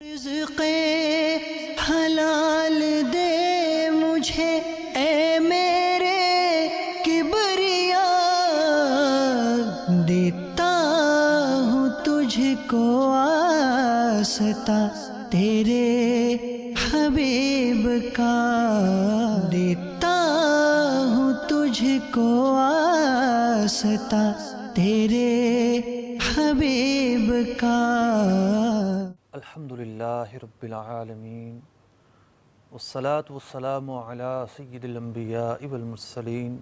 رزق حلال دے مجھے اے میرے کبریا، دیتا ہوں تجھ کو واسطہ تیرے حبیب کا، دیتا ہوں تجھ کو واسطہ تیرے حبیب کا۔ الحمدللہ رب العالمین والصلاة والسلام علی سید الانبیاء والمرسلین،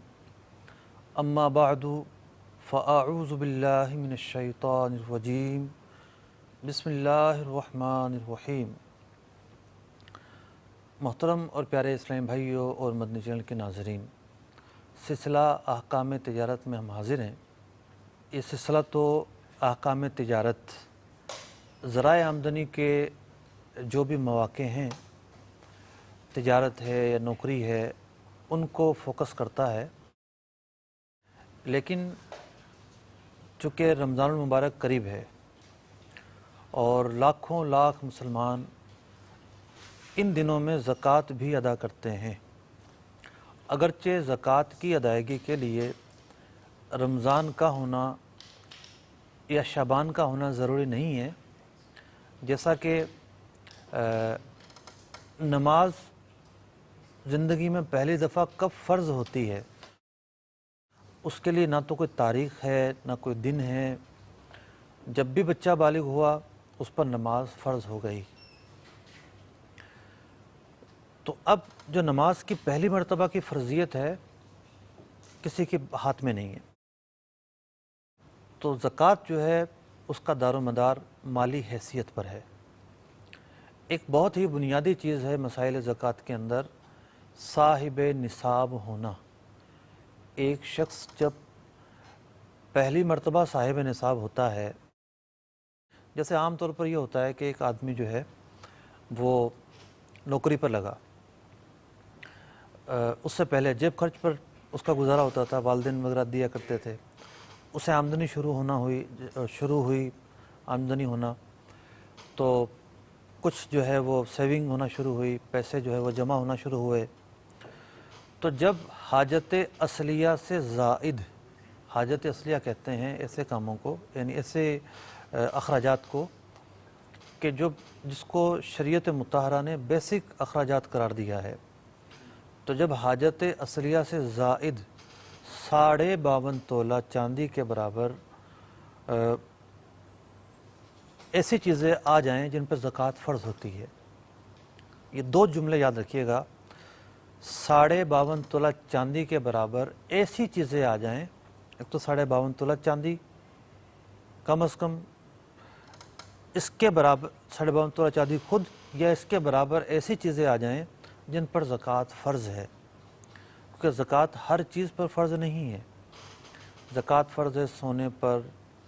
اما بعد فاعوذ باللہ من الشیطان الرجیم، بسم اللہ الرحمن الرحیم۔ محترم اور پیارے اسلامی بھائیوں اور مدنی چینل کے ناظرین، سلسلہ احکام تجارت میں ہم حاضر ہیں۔ یہ سلسلہ تو احکام تجارت، ذرائع آمدنی کے جو بھی مواقع ہیں، تجارت ہے یا نوکری ہے، ان کو فوکس کرتا ہے۔ لیکن چونکہ رمضان المبارک قریب ہے اور لاکھوں لاکھ مسلمان ان دنوں میں زکوٰۃ بھی ادا کرتے ہیں، اگرچہ زکوٰۃ کی ادائیگی کے لیے رمضان کا ہونا یا شعبان کا ہونا ضروری نہیں ہے، جیسا کہ نماز زندگی میں پہلی دفعہ کب فرض ہوتی ہے اس کے لیے نہ تو کوئی تاریخ ہے نہ کوئی دن ہے۔ جب بھی بچہ بالغ ہوا اس پر نماز فرض ہو گئی۔ تو اب جو نماز کی پہلی مرتبہ کی فرضیت ہے کسی کے ہاتھ میں نہیں ہے، تو زکوٰۃ جو ہے اس کا دار و مدار مالی حیثیت پر ہے۔ ایک بہت ہی بنیادی چیز ہے مسائل زکوٰۃ کے اندر، صاحب نصاب ہونا۔ ایک شخص جب پہلی مرتبہ صاحب نصاب ہوتا ہے، جیسے عام طور پر یہ ہوتا ہے کہ ایک آدمی جو ہے وہ نوکری پر لگا، اس سے پہلے جیب خرچ پر اس کا گزارا ہوتا تھا، والدین وغیرہ دیا کرتے تھے، اسے آمدنی شروع ہوئی آمدنی ہونا، تو کچھ جو ہے وہ سیونگ ہونا شروع ہوئی، پیسے جو ہے وہ جمع ہونا شروع ہوئے۔ تو جب حاجت اصلیہ سے زائد، حاجت اصلیہ کہتے ہیں ایسے کاموں کو، یعنی ایسے اخراجات کو کہ جس کو شریعت مطہرہ نے بیسک اخراجات قرار دیا ہے، تو جب حاجت اصلیہ سے زائد 52.5 تولہ چاندی کے برابر ایسی چیزیں آ جائیں جن پر زکوٰۃ فرض ہوتی ہے، یہ دو جملے یاد رکھیے گا، 52.5 تولہ چاندی کے برابر ایسی چیزیں آ جائیں، ایک تو 52.5 تولہ چاندی کم از کم، اس کے برابر 52.5 تولہ چاندی خود یا اس کے برابر ایسی چیزیں آ جائیں جن پر زکوٰۃ فرض ہے، کیونکہ زکوٰۃ ہر چیز پر فرض نہیں ہے۔ زکوٰۃ فرض ہے سونے پر،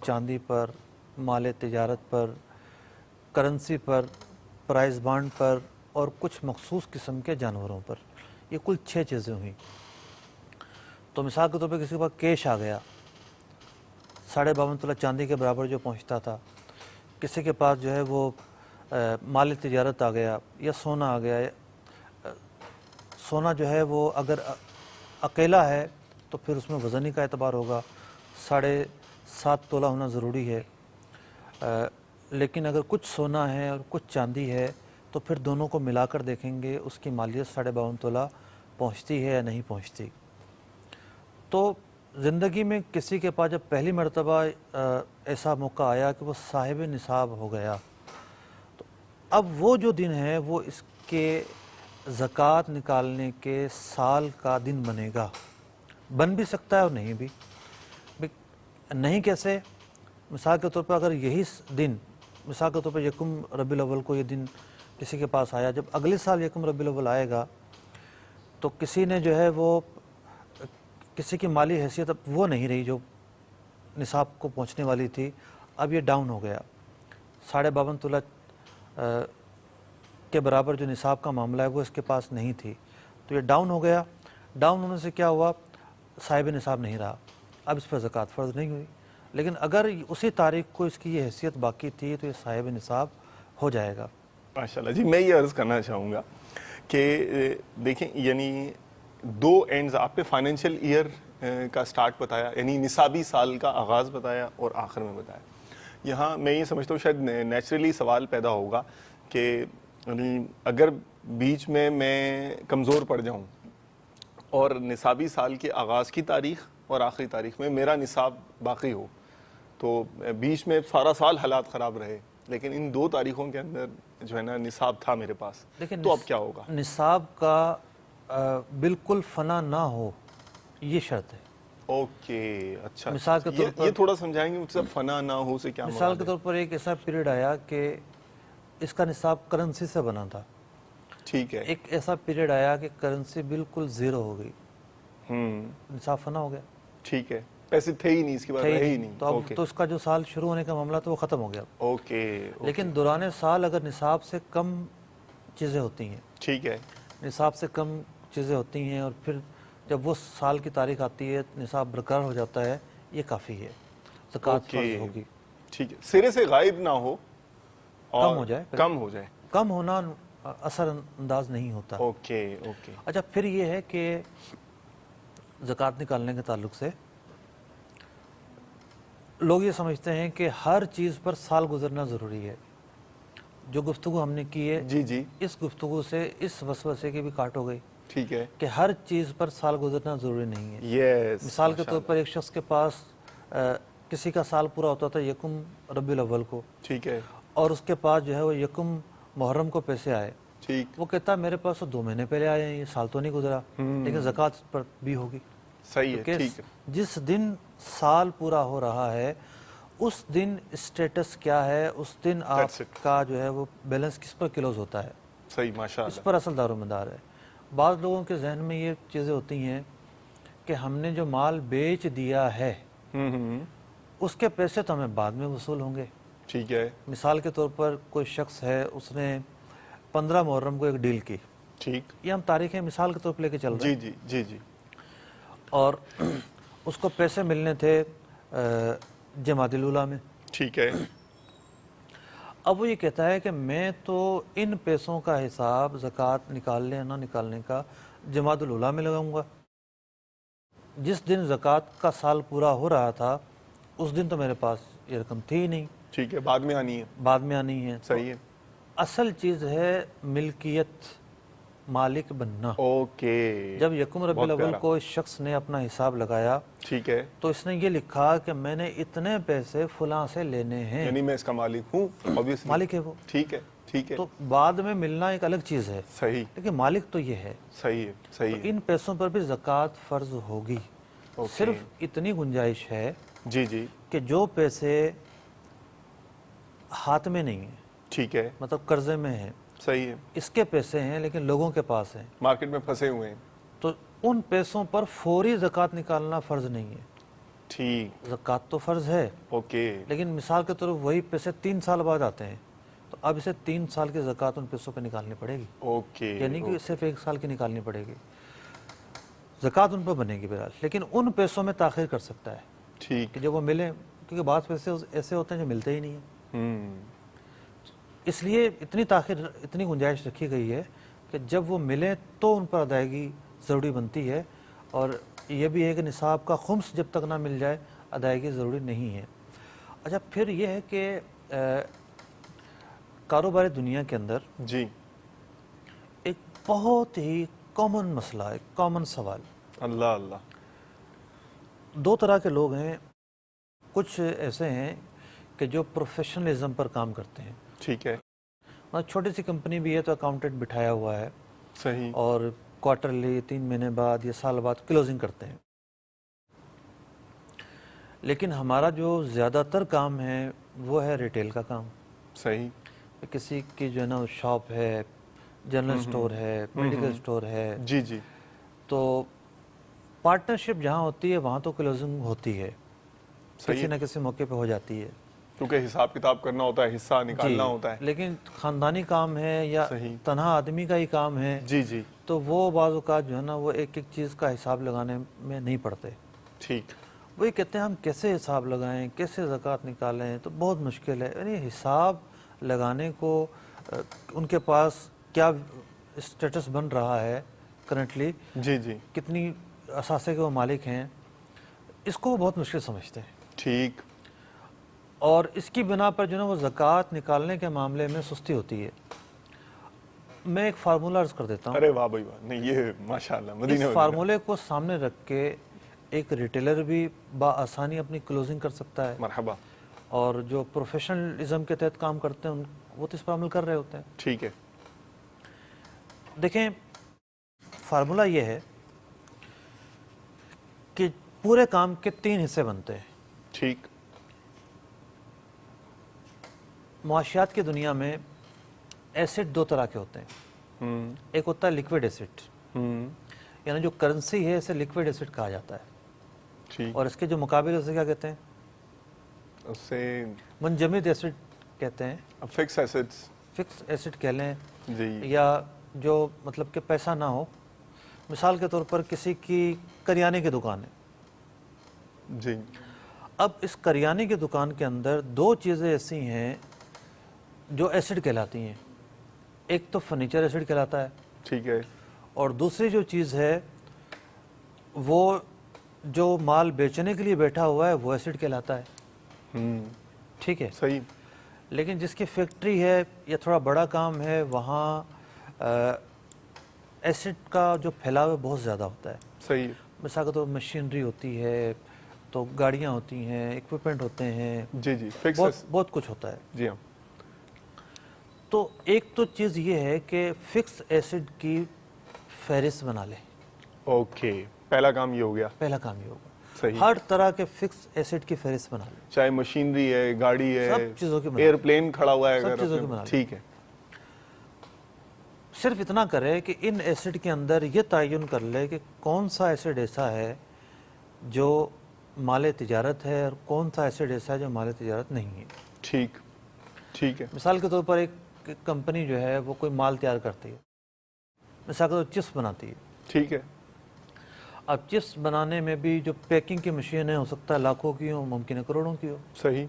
چاندی پر، مال تجارت پر، کرنسی پر، پرائز بانڈ پر اور کچھ مخصوص قسم کے جانوروں پر۔ یہ کل 6 چیزیں ہوئیں۔ تو مثال کے طور پہ کسی کے پاس کیش آ گیا 52.5 تولہ چاندی کے برابر جو پہنچتا تھا، کسی کے پاس جو ہے وہ مال تجارت آ گیا یا سونا آ گیا۔ سونا جو ہے وہ اگر اکیلا ہے تو پھر اس میں وزنی کا اعتبار ہوگا، 7.5 تولہ ہونا ضروری ہے، لیکن اگر کچھ سونا ہے اور کچھ چاندی ہے تو پھر دونوں کو ملا کر دیکھیں گے اس کی مالیت 52.5 تولہ پہنچتی ہے یا نہیں پہنچتی۔ تو زندگی میں کسی کے پاس جب پہلی مرتبہ ایسا موقع آیا کہ وہ صاحب نصاب ہو گیا، تو اب وہ جو دن ہے وہ اس کے زکوٰۃ نکالنے کے سال کا دن بنے گا۔ بن بھی سکتا ہے اور نہیں بھی۔ نہیں کیسے؟ مثال کے طور پر اگر یہی دن، مثال کے طور پر 1 ربیع الاول کو یہ دن کسی کے پاس آیا، جب اگلے سال 1 ربیع الاول آئے گا تو کسی نے جو ہے وہ، کسی کی مالی حیثیت اب وہ نہیں رہی جو نصاب کو پہنچنے والی تھی، اب یہ ڈاؤن ہو گیا، 52.5 تولہ کے برابر جو نصاب کا معاملہ ہے وہ اس کے پاس نہیں تھی، تو یہ ڈاؤن ہو گیا۔ ڈاؤن ہونے سے کیا ہوا؟ صاحب نصاب نہیں رہا، اب اس پر زکوٰۃ فرض نہیں ہوئی۔ لیکن اگر اسی تاریخ کو اس کی یہ حیثیت باقی تھی تو یہ صاحب نصاب ہو جائے گا۔ ماشاءاللہ جی. میں یہ عرض کرنا چاہوں گا کہ دیکھیں یعنی دو اینڈز آپ نے فائنینشیل ایئر کا سٹارٹ بتایا, یعنی نصابی سال کا آغاز بتایا اور آخر میں بتایا. یہاں میں یہ سمجھتا ہوں شاید نیچرلی سوال پیدا ہوگا کہ یعنی اگر بیچ میں کمزور پڑ جاؤں اور نصابی سال کے آغاز کی تاریخ اور آخری تاریخ میں میرا نصاب باقی ہو, تو بیچ میں سارا سال حالات خراب رہے لیکن ان دو تاریخوں کے اندر جو ہے نا نصاب تھا میرے پاس, تو اب کیا ہوگا؟ نصاب کا بالکل فنا نہ ہو یہ شرط ہے. اوکے اچھا, مثال کے طور پر یہ تھوڑا سمجھائیں گے مجھ سے فنا نہ ہو سے کیا مراد ہے؟ مثال کے طور پر ایک ایسا پیریڈ آیا کہ اس کا نصاب کرنسی سے بنا تھا, ٹھیک ہے, ایک ایسا پیریڈ آیا کہ کرنسی بالکل زیرو ہو گئی, نصاب فنا ہو گیا, ٹھیک ہے, پیسے تھے ہی نہیں, اس کے بعد رہے ہی نہیں, تو اب تو اس کا جو سال شروع ہونے کا معاملہ تو وہ ختم ہو گیا. اوکے, لیکن دوران سال اگر نصاب سے کم چیزیں ہوتی ہیں, ٹھیک ہے, نصاب سے کم چیزیں ہوتی ہیں اور پھر جب وہ سال کی تاریخ آتی ہے نصاب برقرار ہو جاتا ہے, یہ کافی ہے, زکوٰۃ فرض ہوگی. ٹھیک ہے, سرے سے غائب نہ ہو, کم ہو جائے, کم ہو جائے, کم ہونا اثر انداز نہیں ہوتا. Okay okay. اچھا پھر یہ ہے کہ زکوٰۃ نکالنے کے تعلق سے لوگ یہ سمجھتے ہیں کہ ہر چیز پر سال گزرنا ضروری ہے. جو گفتگو ہم نے کی ہے, جی جی, اس گفتگو سے اس وسوسے کی بھی کاٹ ہو گئی, ٹھیک ہے, کہ ہر چیز پر سال گزرنا ضروری نہیں ہے. یس, مثال کے طور پر ایک شخص کے پاس کسی کا سال پورا ہوتا تھا یکم ربیع الاول کو, ٹھیک ہے, اور اس کے پاس جو ہے وہ یکم محرم کو پیسے آئے, ٹھیک, وہ کہتا میرے پاس تو 2 مہینے پہلے آئے ہیں, یہ سال تو نہیں گزرا, لیکن زکوٰۃ پر بھی ہوگی. صحیح ہے, ٹھیک ہے, جس دن سال پورا ہو رہا ہے اس دن اسٹیٹس کیا ہے, اس دن آپ کا جو ہے وہ بیلنس کس پر کلوز ہوتا ہے, صحیح, ماشاءاللہ, اس پر اصل دار و مدار ہے. بعض لوگوں کے ذہن میں یہ چیزیں ہوتی ہیں کہ ہم نے جو مال بیچ دیا ہے اس کے پیسے تو ہمیں بعد میں وصول ہوں گے. ٹھیک ہے, مثال کے طور پر کوئی شخص ہے, اس نے 15 محرم کو ایک ڈیل کی, ٹھیک, یہ ہم تاریخیں مثال کے طور پر لے کے چل رہے ہیں, جی جی جی جی, اور اس کو پیسے ملنے تھے جمادی الاولیٰ میں, ٹھیک ہے, اب وہ یہ کہتا ہے کہ میں تو ان پیسوں کا حساب زکوٰۃ نکالنے نہ نکالنے کا جمادی الاولیٰ میں لگاؤں گا. جس دن زکوٰۃ کا سال پورا ہو رہا تھا اس دن تو میرے پاس یہ رقم تھی ہی نہیں, ٹھیک ہے, بعد میں آنی ہے, بعد میں آنی ہے. صحیح ہے, اصل چیز ہے ملکیت, مالک بننا. اوکے, جب یکم ربیع الاول کو اس شخص نے اپنا حساب لگایا, ٹھیک ہے, تو اس نے یہ لکھا کہ میں نے اتنے پیسے فلاں سے لینے ہیں, یعنی میں اس کا مالک ہوں, obviously, مالک ہے وہ, ٹھیک ہے, ٹھیک ہے, تو بعد میں ملنا ایک الگ چیز ہے, صحیح, لیکن مالک تو یہ ہے. صحیح ہے, صحیح ہے, ان پیسوں پر بھی زکوٰۃ فرض ہوگی. صرف اتنی گنجائش ہے جی جی, کہ جو پیسے ہاتھ میں نہیں ہیں, ٹھیک ہے, مطلب قرضے میں ہیں, صحیح ہے, اس کے پیسے ہیں لیکن لوگوں کے پاس ہیں, مارکیٹ میں پھنسے ہوئے ہیں, تو ان پیسوں پر فوری زکوٰۃ نکالنا فرض نہیں ہے. ٹھیک, زکوٰۃ تو فرض ہے, اوکے, لیکن مثال کے طور پر وہی پیسے 3 سال بعد آتے ہیں, تو اب اسے 3 سال کی زکوٰۃ ان پیسوں پہ نکالنی پڑے گی, اوکے, یعنی کہ صرف 1 سال کی نکالنی پڑے گی. زکوٰۃ ان پر بنے گی بہرحال, لیکن ان پیسوں میں تاخیر کر سکتا ہے, ٹھیک, کہ جب وہ ملیں, کیونکہ بعض پیسے ایسے ہوتے ہیں جو ملتے ہی نہیں ہیں. اس لیے اتنی تاخیر, اتنی گنجائش رکھی گئی ہے کہ جب وہ ملیں تو ان پر ادائیگی ضروری بنتی ہے, اور یہ بھی ہے کہ نصاب کا خمس جب تک نہ مل جائے ادائیگی ضروری نہیں ہے. اچھا پھر یہ ہے کہ کاروباری دنیا کے اندر جی, ایک بہت ہی کامن مسئلہ, ایک کامن سوال, اللہ اللہ, 2 طرح کے لوگ ہیں. کچھ ایسے ہیں کہ جو پروفیشنلزم پر کام کرتے ہیں, ٹھیک ہے, مطلب چھوٹی سی کمپنی بھی ہے تو اکاؤنٹنٹ بٹھایا ہوا ہے, صحیح, اور کوارٹرلی 3 مہینے بعد یا سال بعد کلوزنگ کرتے ہیں. لیکن ہمارا جو زیادہ تر کام ہے وہ ہے ریٹیل کا کام. صحیح, کسی کی جو ہے نا شاپ ہے, جنرل سٹور ہے, میڈیکل سٹور ہے, جی جی, تو پارٹنرشپ جہاں ہوتی ہے وہاں تو کلوزنگ ہوتی ہے, کسی نہ کسی موقع پہ ہو جاتی ہے, کیونکہ حساب کتاب کرنا ہوتا ہے, حصہ نکالنا ہوتا ہے. لیکن خاندانی کام ہے یا تنہا آدمی کا ہی کام ہے, جی جی, تو وہ بعض اوقات جو ہے نا وہ ایک ایک چیز کا حساب لگانے میں نہیں پڑتے. ٹھیک, وہی کہتے ہیں ہم کیسے حساب لگائیں, کیسے زکوٰۃ نکالیں, تو بہت مشکل ہے. یعنی حساب لگانے کو ان کے پاس کیا اسٹیٹس بن رہا ہے کرنٹلی، جی جی کتنی اثاثے کے وہ مالک ہیں، اس کو وہ بہت مشکل سمجھتے ہیں، ٹھیک، اور اس کی بنا پر جو ہے وہ زکوٰۃ نکالنے کے معاملے میں سستی ہوتی ہے۔ میں ایک فارمولہ عرض کر دیتا ہوں، ارے واہ بھائی واہ، نہیں یہ ماشاءاللہ اس مدینہ فارمولے کو سامنے رکھ کے ایک ریٹیلر بھی بآسانی اپنی کلوزنگ کر سکتا ہے، مرحبا، اور جو پروفیشنلزم کے تحت کام کرتے ہیں وہ تو اس پر عمل کر رہے ہوتے ہیں۔ ٹھیک ہے، دیکھیں فارمولہ یہ ہے کہ پورے کام کے 3 حصے بنتے ہیں۔ ٹھیک، معاشیات کی دنیا میں ایسڈ 2 طرح کے ہوتے ہیں، ایک ہوتا ہے لیکوڈ ایسڈ، یعنی جو کرنسی ہے اسے لیکوڈ ایسڈ کہا جاتا ہے، ٹھیک، اور اس کے جو مقابل اسے کیا کہتے ہیں، اس سے منجمد ایسڈ کہتے ہیں، فکس ایسٹس، فکس ایسڈ کہہ لیں، جی یا جو مطلب کہ پیسہ نہ ہو، مثال کے طور پر کسی کی کریانے کی دکان ہے، جی اب اس کریانے کی دکان کے اندر 2 چیزیں ایسی ہیں جو ایسڈ کہلاتی ہیں، ایک تو فرنیچر ایسڈ کہلاتا ہے، ٹھیک ہے، اور دوسری جو چیز ہے وہ جو مال بیچنے کے لیے بیٹھا ہوا ہے وہ ایسڈ کہلاتا ہے، ٹھیک ہے، صحیح، لیکن جس کی فیکٹری ہے یا تھوڑا بڑا کام ہے وہاں ایسڈ کا جو پھیلاؤ ہے بہت زیادہ ہوتا ہے، صحیح، مثال کے طور پر مشینری ہوتی ہے، تو گاڑیاں ہوتی ہیں، ایکوپمنٹ ہوتے ہیں، جی جی فکس، بہت کچھ ہوتا ہے۔ جی ہاں، تو ایک تو چیز یہ ہے کہ فکس ایسڈ کی فہرست بنا لیں، اوکے، پہلا کام یہ ہو گیا، پہلا کام یہ ہوگا، صحیح، ہر طرح کے فکس ایسڈ کی فہرست بنا لیں، چاہے مشینری ہے، گاڑی ہے، سب چیزوں کی بنا ایئرپلین کھڑا ہوا ہے، سب اگر چیزوں اپنے- کی بنا لیں۔ ٹھیک ہے، صرف اتنا کرے کہ ان ایسڈ کے اندر یہ تعین کر لے کہ کون سا ایسڈ ایسا ہے جو مال تجارت ہے اور کون سا ایسڈ ایسا ہے جو مال تجارت نہیں ہے۔ ٹھیک، ٹھیک ہے، مثال کے طور پر ایک کمپنی جو ہے وہ کوئی مال تیار کرتی ہے، مثال کے طور پر چپس بناتی ہے، ٹھیک ہے، اب چپس بنانے میں بھی جو پیکنگ کی مشینیں ہو سکتا ہے لاکھوں کی ہو، ممکن ہے کروڑوں کی ہو، صحیح،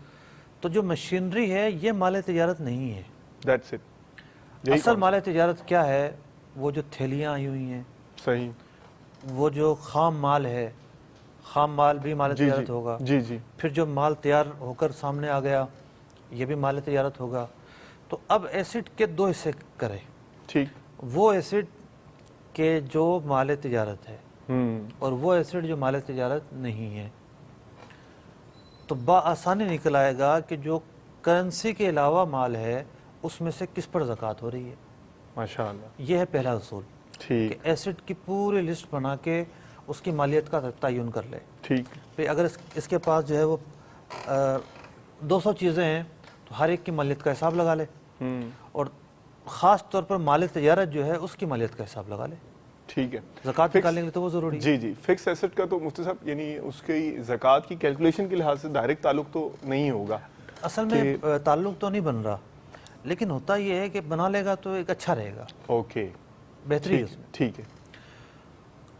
تو جو مشینری ہے یہ مال تجارت نہیں ہے۔ دیٹس اٹ، یہی اصل مال تجارت کیا ہے؟ وہ جو تھیلیاں آئی ہوئی ہیں، صحیح، وہ جو خام مال ہے، خام مال بھی مال جی تجارت جی ہوگا، جی جی، پھر جو مال تیار ہو کر سامنے آ گیا یہ بھی مال تجارت ہوگا۔ تو اب ایسڈ کے 2 حصے کرے، ٹھیک، وہ ایسڈ کے جو مال تجارت ہے اور وہ ایسڈ جو مال تجارت نہیں ہے، تو بآسانی نکل آئے گا کہ جو کرنسی کے علاوہ مال ہے اس میں سے کس پر زکوٰۃ ہو رہی ہے۔ ماشاءاللہ، یہ ہے پہلا اصول کہ ٹھیک، ایسڈ کی پوری لسٹ بنا کے اس کی مالیت کا تعین کر لے۔ ٹھیک، پھر اگر اس کے پاس جو ہے وہ 200 چیزیں ہیں تو ہر ایک کی مالیت کا حساب لگا لے، اور خاص طور پر مال تجارت جو ہے اس کی مالیت کا حساب لگا لے، ٹھیک ہے، زکوٰۃ نکالنے کے لیے تو وہ ضروری ہے۔ جی جی، فکس ایسٹ کا تو مفتی صاحب یعنی اس کی زکوٰۃ کی کیلکولیشن کے لحاظ سے ڈائریکٹ تعلق تو نہیں ہوگا، اصل میں تعلق تو نہیں بن رہا، لیکن ہوتا یہ ہے کہ بنا لے گا تو ایک اچھا رہے گا، اوکے، بہتری ہے اس میں۔ ٹھیک ہے،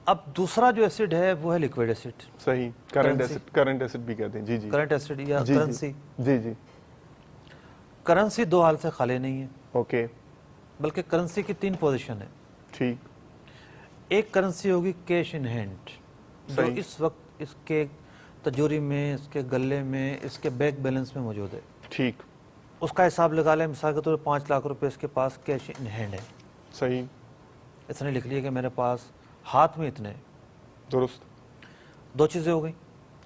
اب دوسرا جو ایسڈ ہے وہ ہے لیکوڈ ایسڈ، صحیح، کرنٹ ایسٹ بھی کہتے ہیں، جی جی، کرنٹ ایسڈ یا جی کرنسی۔ جی جی، کرنسی 2 حال سے خالی نہیں ہے، اوکے، بلکہ کرنسی کی 3 پوزیشن ہے۔ ٹھیک، ایک کرنسی ہوگی کیش ان ہینڈ، جو صحیح، اس وقت اس کے تجوری میں، اس کے گلے میں، اس کے بینک بیلنس میں موجود ہے، ٹھیک، اس کا حساب لگا لیں، مثال کے طور پر 5 لاکھ روپے اس کے پاس کیش ان ہینڈ ہے، صحیح، اس نے لکھ لیا کہ میرے پاس ہاتھ میں اتنے، درست، 2 چیزیں ہو گئیں،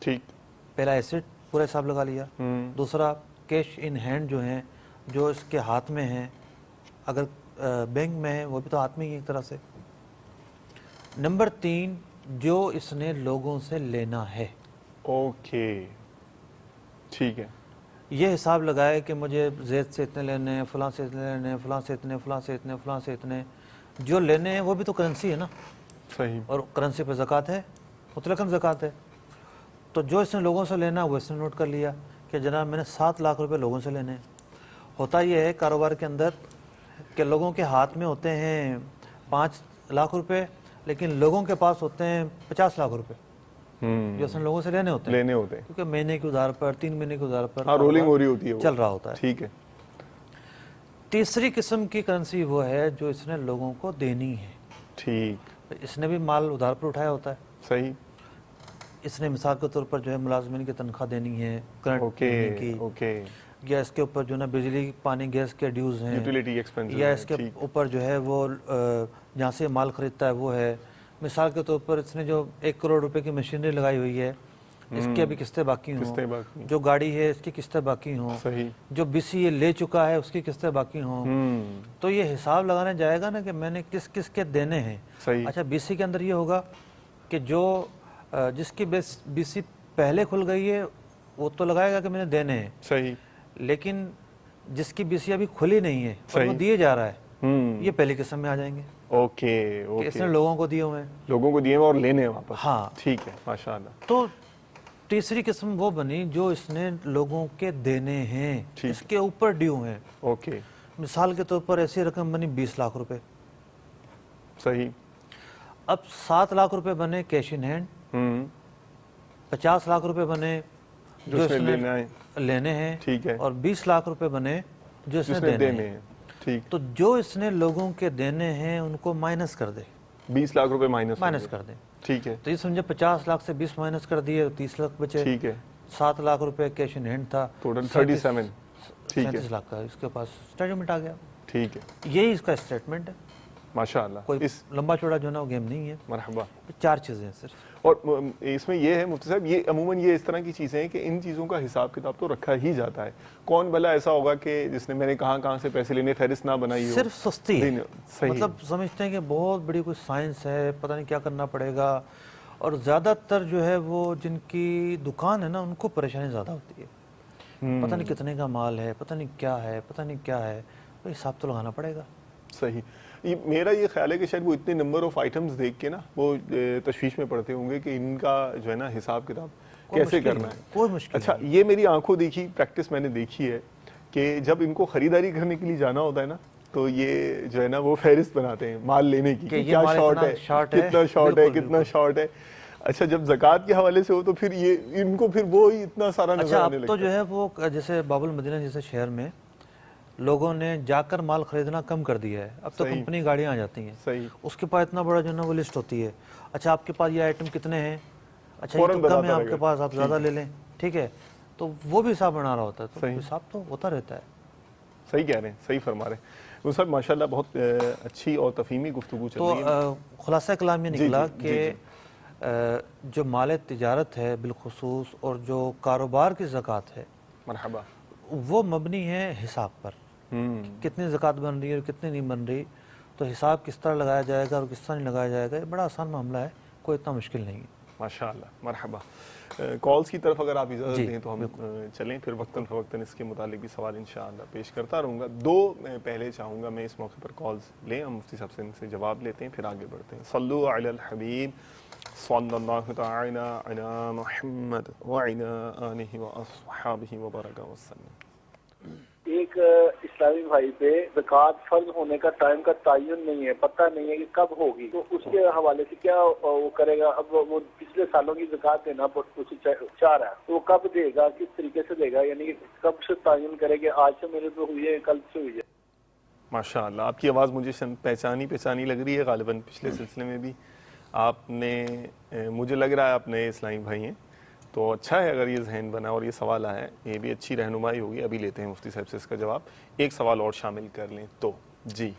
ٹھیک، پہلا ایسڈ پورا حساب لگا لیا، دوسرا کیش ان ہینڈ جو ہیں جو اس کے ہاتھ میں ہیں، اگر بینک میں ہے وہ بھی تو ہاتھ میں ہی ایک طرح سے۔ نمبر 3 جو اس نے لوگوں سے لینا ہے، اوکے، ٹھیک ہے، یہ حساب لگائے کہ مجھے زید سے اتنے لینے ہیں، فلاں سے اتنے لینے ہیں، فلاں سے اتنے، فلاں سے اتنے، فلاں سے اتنے، جو لینے ہیں وہ بھی تو کرنسی ہے نا، صحیح، اور کرنسی پہ زکوٰۃ ہے، مطلقاً زکوٰۃ ہے۔ تو جو اس نے لوگوں سے لینا وہ اس نے نوٹ کر لیا کہ جناب میں نے 7 لاکھ روپے لوگوں سے لینے ہیں۔ ہوتا یہ ہے کاروبار کے اندر کہ لوگوں کے ہاتھ میں ہوتے ہیں 5 لاکھ روپے، لیکن لوگوں کے پاس ہوتے ہیں 50 لاکھ روپے جو اس نے لوگوں سے لینے ہوتے ہیں، لینے ہوتے ہیں، کیونکہ مہینے کے ادھار پر، 3 مہینے کے ادھار پر ہاں، رولنگ ہو رہی ہوتی ہے وہ، چل رہا ہوتا ہے۔ ٹھیک ہے، تیسری قسم کی کرنسی وہ ہے جو اس نے لوگوں کو دینی ہے. ٹھیک. اس نے بھی مال ادھار پر اٹھایا ہوتا ہے. صحیح. اس نے مثال کے طور پر جو ہے ملازمین کی تنخواہ دینی ہے, کرنٹ اوکے کی, اوکے. یا اس کے اوپر جو ہے نا بجلی پانی گیس کے ڈیوز ہیں, یوٹیلیٹی ایکسپینسز یا اس کے اوپر جو ہے وہ جہاں سے مال خریدتا ہے وہ ہے. مثال کے طور پر اس نے جو 1 کروڑ روپے کی مشینری لگائی ہوئی ہے, اس کی ابھی قسطیں باقی ہوں, جو گاڑی ہے اس کی قسطیں باقی ہوں, جو بی سی اے لے چکا ہے اس کی قسطیں باقی ہوں, تو یہ حساب لگانے جائے گا نا کہ میں نے کس کس کے دینے ہیں. اچھا بی سی کے اندر یہ ہوگا کہ جو جس کی بی سی پہلے کھل گئی ہے وہ تو لگائے گا کہ میں نے دینے ہیں. صحیح. لیکن جس کی بی سی ابھی کھلی نہیں ہے اور وہ دیے جا رہا ہے, یہ پہلی قسم میں آ جائیں گے. اوکے. کہ اس نے لوگوں کو دیے ہوئے ہیں, لوگوں کو دیے ہوئے اور لینے ہیں واپس. ہاں ٹھیک ہے, ماشاءاللہ. تو تیسری قسم وہ بنی جو اس نے لوگوں کے دینے ہیں, اس کے اوپر ڈیو ہیں. اوکے. مثال کے طور پر ایسی رقم بنی 20 لاکھ روپے. صحیح. اب 7 لاکھ روپے بنے کیش ان ہینڈ, 50 لاکھ روپے بنے جو اس نے لینے ہیں, ٹھیک ہے, اور 20 لاکھ روپے بنے جو اس نے دینے ہیں. ٹھیک. تو جو اس نے لوگوں کے دینے ہیں ان کو مائنس کر دے, 20 لاکھ روپے مائنس کر دیں. ٹھیک ہے. تو یہ سمجھے 50 لاکھ سے 20 مائنس کر دیے, 30 لاکھ بچے. ٹھیک ہے. 7 لاکھ روپے کیش ان ہینڈ تھا, ٹوٹل 37. ٹھیک ہے. 37 لاکھ کا اس کے پاس اسٹیٹمنٹ آ گیا. ٹھیک ہے. یہی اس کا اسٹیٹمنٹ ہے. ماشاءاللہ. کوئی لمبا چوڑا جو نا وہ گیم نہیں ہے. مرحبا. 4 چیزیں ہیں صرف. اور اس میں یہ ہے مفتی صاحب, یہ عموماً یہ اس طرح کی چیزیں ہیں کہ ان چیزوں کا حساب کتاب تو رکھا ہی جاتا ہے. کون بھلا ایسا ہوگا کہ جس نے میں نے کہاں سے پیسے لینے فہرست نہ بنائی ہو. صرف سستی ہے. صحیح. مطلب سمجھتے ہیں کہ بہت بڑی کوئی سائنس ہے, پتہ نہیں کیا کرنا پڑے گا. اور زیادہ تر جو ہے وہ جن کی دکان ہے نا ان کو پریشانی زیادہ ہوتی ہے. پتہ نہیں کتنے کا مال ہے, پتہ نہیں کیا ہے, پتہ نہیں کیا ہے, تو حساب تو لگانا پڑے گا. صحیح. میرا یہ خیال ہے کہ شاید وہ اتنے نمبر آف آئٹمز دیکھ کے نا وہ تشویش میں پڑتے ہوں گے کہ ان کا جو ہے نا حساب کتاب کیسے کرنا ہے. کوئی مشکل. اچھا, یہ میری آنکھوں دیکھی پریکٹس میں نے دیکھی ہے کہ جب ان کو خریداری کرنے کے لیے جانا ہوتا ہے نا تو یہ جو ہے نا وہ فہرست بناتے ہیں مال لینے کی, کیا شارٹ ہے, کتنا شارٹ ہے, کتنا شارٹ ہے. اچھا, جب زکوٰۃ کے حوالے سے ہو تو پھر یہ ان کو پھر وہی اتنا سارا نظر آنے لگتا ہے. تو جو ہے وہ جیسے باب المدینہ جیسے شہر میں لوگوں نے جا کر مال خریدنا کم کر دیا ہے. اب تو کمپنی گاڑیاں آ جاتی ہیں. صحیح. اس کے پاس اتنا بڑا جو ہے نا وہ لسٹ ہوتی ہے. اچھا آپ کے پاس یہ آئٹم کتنے ہیں, اچھا یہ تو کم ہے آپ کے پاس, آپ زیادہ لے لیں. ٹھیک ہے, تو وہ بھی حساب بنا رہا ہوتا ہے. تو حساب تو ہوتا رہتا ہے. صحیح کہہ رہے ہیں, صحیح فرما رہے ہیں. وہ سب ماشاءاللہ بہت اچھی اور تفہیمی گفتگو چل رہی ہے. تو خلاصہ کلام یہ نکلا کہ جو مال تجارت ہے بالخصوص اور جو کاروبار کی زکوٰۃ ہے, مرحبا, وہ مبنی ہے حساب پر. کتنی زکوٰۃ بن رہی ہے اور کتنی نہیں بن رہی, تو حساب کس طرح لگایا جائے گا اور کس طرح نہیں لگایا جائے گا, یہ بڑا آسان معاملہ ہے, کوئی اتنا مشکل نہیں ہے. ماشاءاللہ. مرحبا. کالز کی طرف اگر آپ اجازت دیں تو ہم چلیں, پھر وقتاً فوقتاً اس کے متعلق بھی سوال انشاءاللہ پیش کرتا رہوں گا. 2 پہلے چاہوں گا میں اس موقع پر کالز لیں, ہم مفتی صاحب سے ان سے جواب لیتے ہیں, پھر آگے بڑھتے ہیں. صلو علی الحبیب صلی اللہ تعالی علی محمد وعلی آلہ واصحابہ وبارک وسلم. ایک اسلامی بھائی پہ زکوٰۃ فرض ہونے کا ٹائم کا تعین نہیں ہے, پتہ نہیں ہے کہ کب ہوگی, تو اس کے حوالے سے کیا وہ کرے گا؟ اب وہ پچھلے سالوں کی زکوٰۃ دینا چاہ رہا ہے, تو وہ کب دے گا, کس طریقے سے دے گا, یعنی کب سے تعین کرے کہ آج سے میرے پہ ہوئی ہے, کل سے ہوئی ہے. ماشاءاللہ, آپ کی آواز مجھے پہچانی لگ رہی ہے. غالباً پچھلے سلسلے میں بھی آپ نے, مجھے لگ رہا ہے آپ نئے اسلامی بھائی ہیں, تو اچھا ہے اگر یہ ذہن بنا اور یہ سوال آیا ہے, یہ بھی اچھی رہنمائی ہوگی. ابھی لیتے ہیں مفتی صاحب سے اس کا جواب. ایک سوال اور شامل کر لیں تو. جی,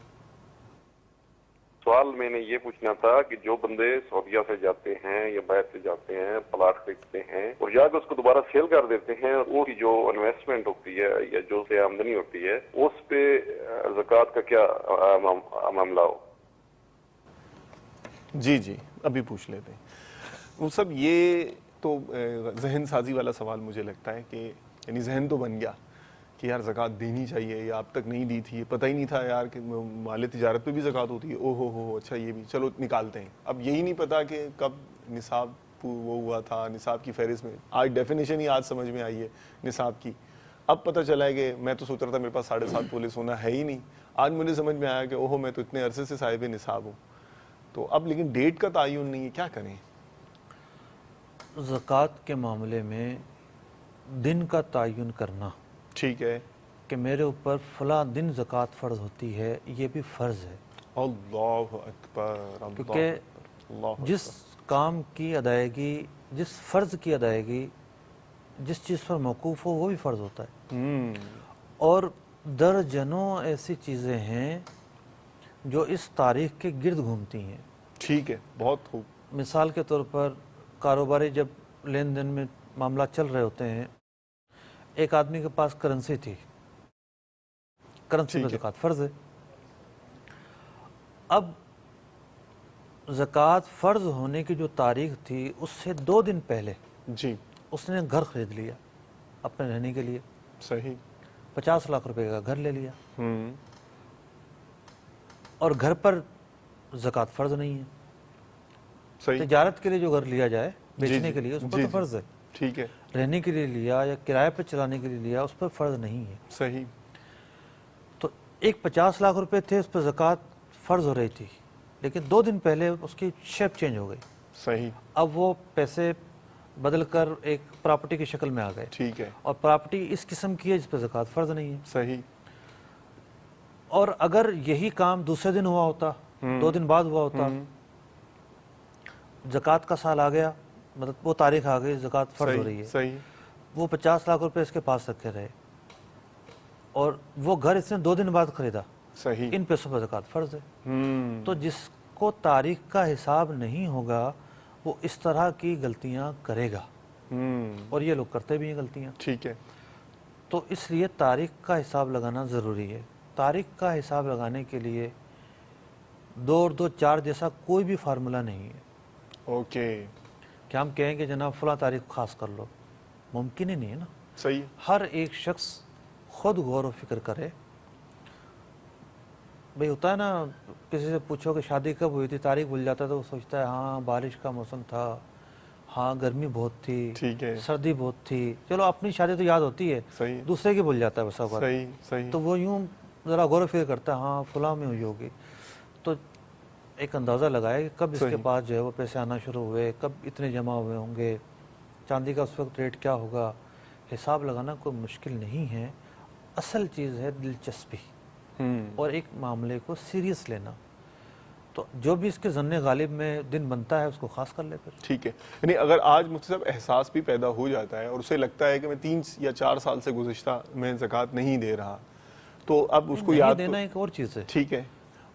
سوال میں نے یہ پوچھنا تھا کہ جو بندے سعودیہ سے جاتے ہیں یا باہر سے جاتے ہیں, پلاٹ خریدتے ہیں اور جا کے اس کو دوبارہ سیل کر دیتے ہیں, اور وہ جو انویسٹمنٹ ہوتی ہے یا جو سے آمدنی ہوتی ہے اس پہ زکوٰۃ کا کیا معاملہ ہو؟ جی, ابھی پوچھ لیتے ہیں. وہ سب یہ تو ذہن سازی والا سوال مجھے لگتا ہے کہ یعنی ذہن تو بن گیا کہ یار زکوٰۃ دینی چاہیے, یا اب تک نہیں دی تھی, پتہ ہی نہیں تھا یار کہ مال تجارت پہ بھی زکوٰۃ ہوتی ہے. او ہو اچھا یہ بھی, چلو نکالتے ہیں. اب یہی نہیں پتا کہ کب نصاب وہ ہوا تھا, نصاب کی فہرست میں آج ڈیفینیشن ہی آج سمجھ میں آئی ہے نصاب کی. اب پتہ چلا ہے کہ میں تو سوچ رہا تھا میرے پاس 7.5 تولے سونا ہے ہی نہیں, آج مجھے سمجھ میں آیا کہ اوہو میں تو اتنے عرصے سے صاحب نصاب ہوں. تو اب لیکن ڈیٹ کا تعین نہیں ہے, کیا کریں؟ زکوٰۃ کے معاملے میں دن کا تعین کرنا, ٹھیک ہے, کہ میرے اوپر فلاں دن زکوٰۃ فرض ہوتی ہے، یہ بھی فرض ہے، اللہ اکبر، کیونکہ اللہ جس کام کی ادائیگی، جس فرض کی ادائیگی جس چیز پر موقوف ہو وہ بھی فرض ہوتا ہے، اور درجنوں ایسی چیزیں ہیں جو اس تاریخ کے گرد گھومتی ہیں۔ ٹھیک ہے، بہت خوب۔ مثال کے طور پر کاروباری جب لین دین میں معاملات چل رہے ہوتے ہیں، ایک آدمی کے پاس کرنسی تھی، کرنسی پہ زکوٰۃ فرض ہے، اب زکوٰۃ فرض ہونے کی جو تاریخ تھی اس سے 2 دن پہلے جی، اس نے گھر خرید لیا اپنے رہنے کے لیے، صحیح، 50 لاکھ روپے کا گھر لے لیا، ہوں، اور گھر پر زکوٰۃ فرض نہیں ہے۔ صحیح، تجارت کے لیے جو گھر لیا جائے جی، بیچنے کے لیے اس پر تو فرض ہے، ٹھیک ہے، رہنے کے لیے لیا یا کرائے پہ چلانے کے لیے لیا اس پر فرض نہیں ہے۔ صحیح، تو ایک 50 لاکھ روپے تھے، اس پر زکوٰۃ فرض ہو رہی تھی، لیکن 2 دن پہلے اس کی شیپ چینج ہو گئی، صحیح، اب وہ پیسے بدل کر ایک پراپرٹی کی شکل میں آ گئے، ٹھیک ہے، اور پراپرٹی اس قسم کی ہے جس پہ زکوٰۃ فرض نہیں ہے۔ صحیح، اور اگر یہی کام دوسرے دن ہوا ہوتا، 2 دن بعد ہوا ہوتا، زکوٰۃ کا سال آ گیا، مطلب وہ تاریخ آ گئی، زکوٰۃ فرض ہو رہی ہے، صحیح، وہ 50 لاکھ روپے اس کے پاس رکھے رہے، اور وہ گھر اس نے 2 دن بعد خریدا، صحیح، ان پیسوں پر زکوٰۃ فرض ہے۔ تو جس کو تاریخ کا حساب نہیں ہوگا وہ اس طرح کی غلطیاں کرے گا، اور یہ لوگ کرتے بھی ہیں غلطیاں۔ ٹھیک ہے، تو اس لیے تاریخ کا حساب لگانا ضروری ہے۔ تاریخ کا حساب لگانے کے لیے 2 اور 2 4 جیسا کوئی بھی فارمولہ نہیں ہے اوکے، کہ ہم کہیں کہ جناب فلاں تاریخ خاص کر لو، ممکن ہی نہیں ہے نا۔ صحیح، ہر ایک شخص خود غور و فکر کرے۔ بھئی ہوتا ہے نا، کسی سے پوچھو کہ شادی کب ہوئی تھی، تاریخ بھول جاتا ہے تو وہ سوچتا ہے ہاں بارش کا موسم تھا، ہاں گرمی بہت تھی، ٹھیک ہے، سردی بہت تھی، چلو اپنی شادی تو یاد ہوتی ہے، صحیح، دوسرے کی بھول جاتا ہے بس اوقات، صحیح، صحیح، تو وہ یوں ذرا غور و فکر کرتا ہے ہاں فلاں میں ہوئی ہوگی، تو ایک اندازہ لگائے کہ کب اس کے صحیح، پاس جو ہے وہ پیسے آنا شروع ہوئے، کب اتنے جمع ہوئے ہوں گے، چاندی کا اس وقت ریٹ کیا ہوگا۔ حساب لگانا کوئی مشکل نہیں ہے، اصل چیز ہے دلچسپی اور ایک معاملے کو سیریس لینا۔ تو جو بھی اس کے ظن غالب میں دن بنتا ہے اس کو خاص کر لے پھر۔ ٹھیک ہے، یعنی اگر آج مجھ سے احساس بھی پیدا ہو جاتا ہے اور اسے لگتا ہے کہ میں 3 یا 4 سال سے گزشتہ میں زکوٰۃ نہیں دے رہا، تو اب اس کو نہیں یاد دینا ایک اور چیز ہے، ٹھیک ہے،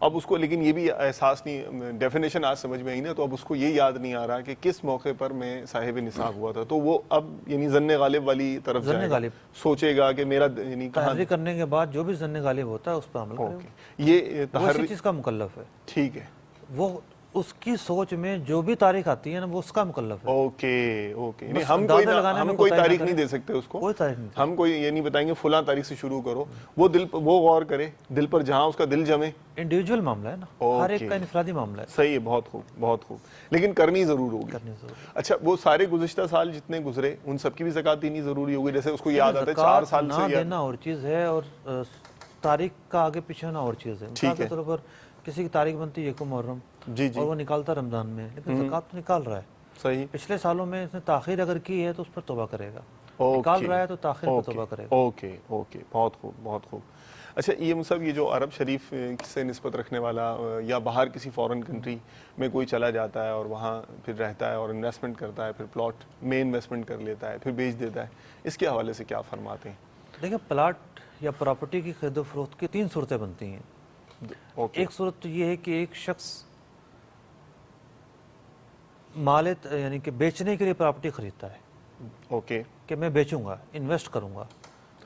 اب اس کو لیکن یہ بھی احساس نہیں، ڈیفینیشن آج سمجھ میں آئی نا، تو اب اس کو یہ یاد نہیں آ رہا کہ کس موقع پر میں صاحب نصاب ہوا تھا، تو وہ اب یعنی ظن غالب والی طرف ظن جائے گا، غالب سوچے گا کہ میرا یعنی کہاں، تحری کرنے کے بعد جو بھی ظن غالب ہوتا ہے اس پر عمل کرے اوکے، یہ وہ تحری، اسی چیز کا مکلف ہے، ٹھیک ہے، وہ اس کی سوچ میں جو بھی تاریخ آتی ہے نا وہ اس کا مکلف ہے۔ اوکے اوکے، بس ہم اندازہ لگانے میں ہم کوئی کوتاہی نہ تاریخ کریں۔ نہیں دے سکتے اس کو، کوئی تاریخ نہیں، ہم کوئی یہ نہیں بتائیں گے فلاں تاریخ سے شروع کرو، وہ دل وہ غور کرے دل پر، جہاں اس کا دل جمے۔ انڈیویجول معاملہ ہے نا، ہر ایک کا انفرادی معاملہ ہے، صحیح ہے، بہت خوب، بہت خوب، لیکن کرنی ضرور ہوگی۔ کرنی ضروری۔ اچھا، وہ سارے گزشتہ سال جتنے گزرے ان سب کی بھی زکوٰۃ دینی ضروری ہوگی؟ جیسے اس کو یاد آتا ہے 4 سال نہ سے دینا اور چیز ہے، اور تاریخ کا آگے پیچھے ہونا اور چیز ہے۔ مثال کے طور پر کسی کی تاریخ بنتی ہے 1 محرم، جی جی، اور وہ نکالتا رمضان میں، لیکن زکوٰۃ تو نکال رہا ہے۔ صحیح، پچھلے سالوں میں اس نے تاخیر اگر کی ہے تو اس پر توبہ کرے گا، اوکے، نکال رہا ہے تو تاخیر پر توبہ کرے گا۔ اوکے اوکے، بہت خوب، بہت خوب۔ اچھا، یہ مصعب، یہ جو عرب شریف سے نسبت رکھنے والا یا باہر کسی فورن کنٹری میں کوئی چلا جاتا ہے اور وہاں پھر رہتا ہے اور انویسٹمنٹ کرتا ہے، پھر پلاٹ میں انویسٹمنٹ کر لیتا ہے، پھر بیچ دیتا ہے، اس کے حوالے سے کیا فرماتے ہیں؟ دیکھیں، پلاٹ یا پراپرٹی کی خرید و فروخت کی 3 صورتیں بنتی ہیں۔ ایک صورت تو یہ ہے کہ ایک شخص مالت یعنی کہ بیچنے کے لیے پراپرٹی خریدتا ہے، اوکے، کہ میں بیچوں گا، انویسٹ کروں گا،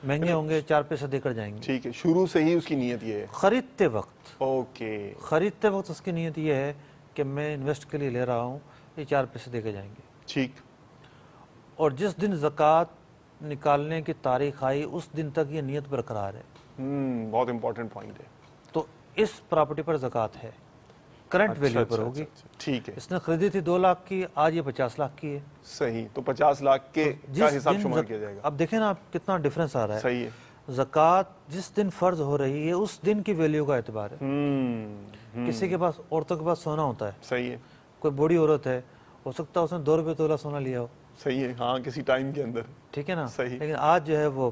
مہنگے ہوں گے، 4 پیسے دے کر جائیں گے۔ ٹھیک ہے، شروع سے ہی اس کی نیت یہ ہے؟ خریدتے وقت اس کی نیت یہ ہے کہ میں انویسٹ کے لیے لے رہا ہوں، یہ 4 پیسے دے کے جائیں گے۔ ٹھیک، اور جس دن زکوٰۃ نکالنے کی تاریخ آئی اس دن تک یہ نیت برقرار ہے، بہت امپورٹنٹ پوائنٹ ہے۔ تو اس پراپرٹی پر زکوٰۃ ہے، کرنٹ ویلیو پر ہوگی۔ ٹھیک ہے، اس نے خریدی تھی 2 لاکھ کی، آج یہ 50 لاکھ کی ہے، صحیح، تو 50 لاکھ کے کا حساب شمار کیا جائے گا۔ اب دیکھیں نا کتنا ڈفرنس آ رہا ہے۔ صحیح ہے، زکوٰۃ جس دن فرض ہو رہی ہے اس دن کی ویلیو کا اعتبار ہے۔ کسی کے پاس، عورتوں کے پاس سونا ہوتا ہے، صحیح ہے، کوئی بوڑھی عورت ہے، ہو سکتا ہے اس نے 2 روپے تولہ سونا لیا ہو، صحیح ہے، ہاں، کسی ٹائم کے اندر، ٹھیک ہے نا، صحیح، لیکن آج جو ہے وہ